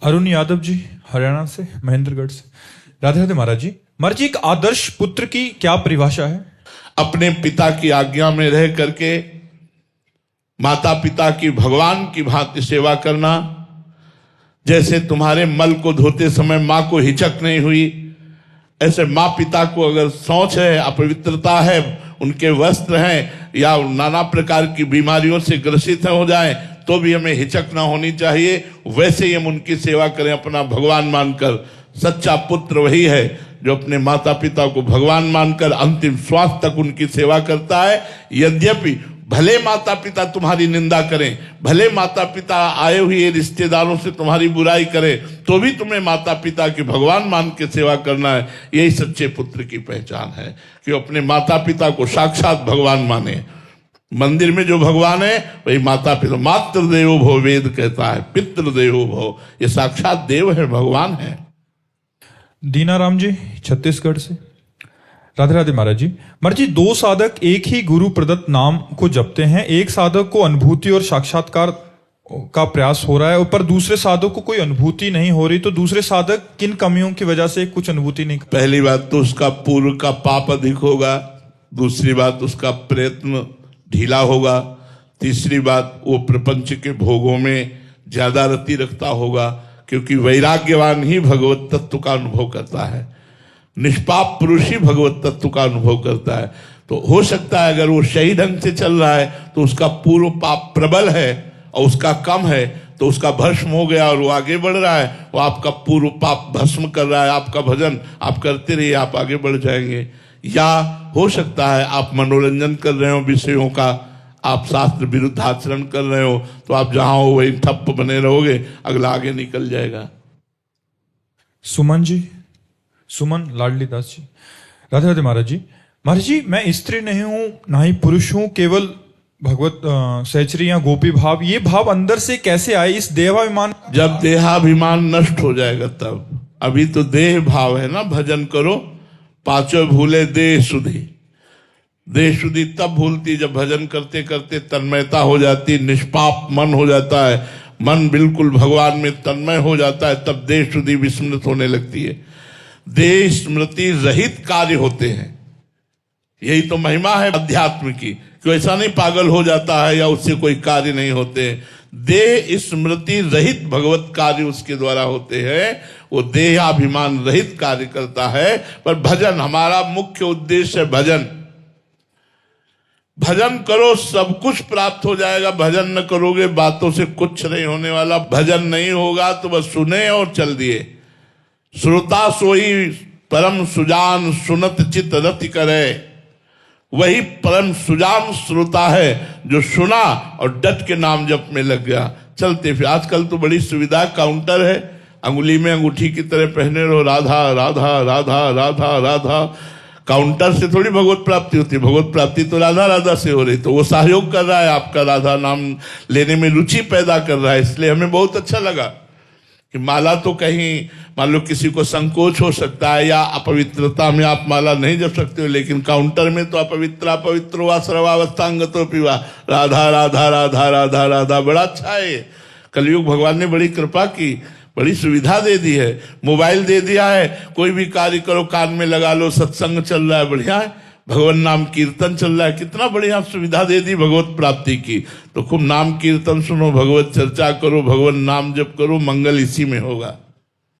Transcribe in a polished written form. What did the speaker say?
अरुण यादव जी, हरियाणा से, महेंद्रगढ़ से। राधे राधे महाराज जी। महाराज जी, एक आदर्श पुत्र की क्या परिभाषा है? अपने पिता की आज्ञा में रह करके माता पिता की भगवान की भांति सेवा करना। जैसे तुम्हारे मल को धोते समय माँ को हिचक नहीं हुई, ऐसे माँ पिता को अगर शौच है, अपवित्रता है, उनके वस्त्र हैं या नाना प्रकार की बीमारियों से ग्रसित हो जाएं, तो भी हमें हिचक ना होनी चाहिए। वैसे ही हम उनकी सेवा करें अपना भगवान मानकर। सच्चा पुत्र वही है जो अपने माता पिता को भगवान मानकर अंतिम श्वास तक उनकी सेवा करता है। यद्यपि भले माता पिता तुम्हारी निंदा करें, भले माता पिता आए हुए रिश्तेदारों से तुम्हारी बुराई करें, तो भी तुम्हें माता पिता की भगवान मान के सेवा करना है। यही सच्चे पुत्र की पहचान है कि अपने माता पिता को साक्षात भगवान माने। मंदिर में जो भगवान है वही माता पिता। मातृ देवो भव वेद कहता है, पितृ देवो भव, ये साक्षात देव है, भगवान है। दीनाराम जी, छत्तीसगढ़ से। राधे राधे महाराज जी। महाराज जी, दो साधक एक ही गुरु प्रदत्त नाम को जपते हैं। एक साधक को अनुभूति और साक्षात्कार का प्रयास हो रहा है, पर दूसरे साधक को कोई अनुभूति नहीं हो रही, तो दूसरे साधक किन कमियों की वजह से कुछ अनुभूति नहीं? पहली बात तो उसका पूर्व का पाप अधिक होगा। दूसरी बात उसका प्रयत्न ढीला होगा। तीसरी बात वो प्रपंच के भोगों में ज्यादा रति रखता होगा, क्योंकि वैराग्यवान ही भगवत तत्व का अनुभव करता है। निष्पाप पुरुष ही भगवत तत्व का अनुभव करता है। तो हो सकता है अगर वो सही ढंग से चल रहा है तो उसका पूर्व पाप प्रबल है और उसका कम है, तो उसका भस्म हो गया और वो आगे बढ़ रहा है। वो आपका पूर्व पाप भस्म कर रहा है। आपका भजन आप करते रहिए, आप आगे बढ़ जाएंगे। या हो सकता है आप मनोरंजन कर रहे हो विषयों का, आप शास्त्र विरुद्ध आचरण कर रहे हो, तो आप जहां हो वही ठप्प बने रहोगे, अगला आगे निकल जाएगा। सुमन जी, सुमन लाडली दास जी। राधे राधे महाराज जी। महाराज जी, मैं स्त्री नहीं हूं ना ही पुरुष हूं, केवल भगवत सहचरी या गोपी भाव, ये भाव अंदर से कैसे आए? इस देहाभिमान, जब देहाभिमान नष्ट हो जाएगा तब। अभी तो देह भाव है ना। भजन करो पांचों भूले देह शुद्धि। देह शुद्धि तब भूलती जब भजन करते करते तन्मयता हो जाती, निष्पाप मन हो जाता है, मन बिल्कुल भगवान में तन्मय हो जाता है, तब देह शुद्धि विस्मृत होने लगती है। देह स्मृति रहित कार्य होते हैं। यही तो महिमा है अध्यात्म की, कि ऐसा नहीं पागल हो जाता है या उससे कोई कार्य नहीं होते। देह स्मृति रहित भगवत कार्य उसके द्वारा होते हैं। वो देहाभिमान रहित कार्य करता है। पर भजन, हमारा मुख्य उद्देश्य है भजन। भजन करो सब कुछ प्राप्त हो जाएगा। भजन न करोगे बातों से कुछ नहीं होने वाला। भजन नहीं होगा तो बस सुने और चल दिए। श्रोता सोई परम सुजान, सुनत चित रति करे। वही परम सुजान श्रोता है जो सुना और डट के नाम जप में लग गया। चलते फिर आजकल तो बड़ी सुविधा, काउंटर है, अंगुली में अंगूठी की तरह पहने रहो, राधा राधा राधा राधा राधा। काउंटर से थोड़ी भगवत प्राप्ति होती है। भगवत प्राप्ति तो राधा राधा से हो रही। तो वो सहयोग कर रहा है, आपका राधा नाम लेने में रुचि पैदा कर रहा है। इसलिए हमें बहुत अच्छा लगा कि माला तो कहीं मान लो किसी को संकोच हो सकता है या अपवित्रता में आप माला नहीं जप सकते हो, लेकिन काउंटर में तो अपवित्रो वा सर्वावस्थांगतो पिवा, राधा राधा राधा राधा राधा। बड़ा अच्छा है। कलयुग भगवान ने बड़ी कृपा की, बड़ी सुविधा दे दी है। मोबाइल दे दिया है, कोई भी कार्य करो कान में लगा लो, सत्संग चल रहा है, बढ़िया है। भगवान नाम कीर्तन चल रहा है, कितना बढ़िया सुविधा दे दी भगवत प्राप्ति की। तो खूब नाम कीर्तन सुनो, भगवत चर्चा करो, भगवान नाम जप करो, मंगल इसी में होगा।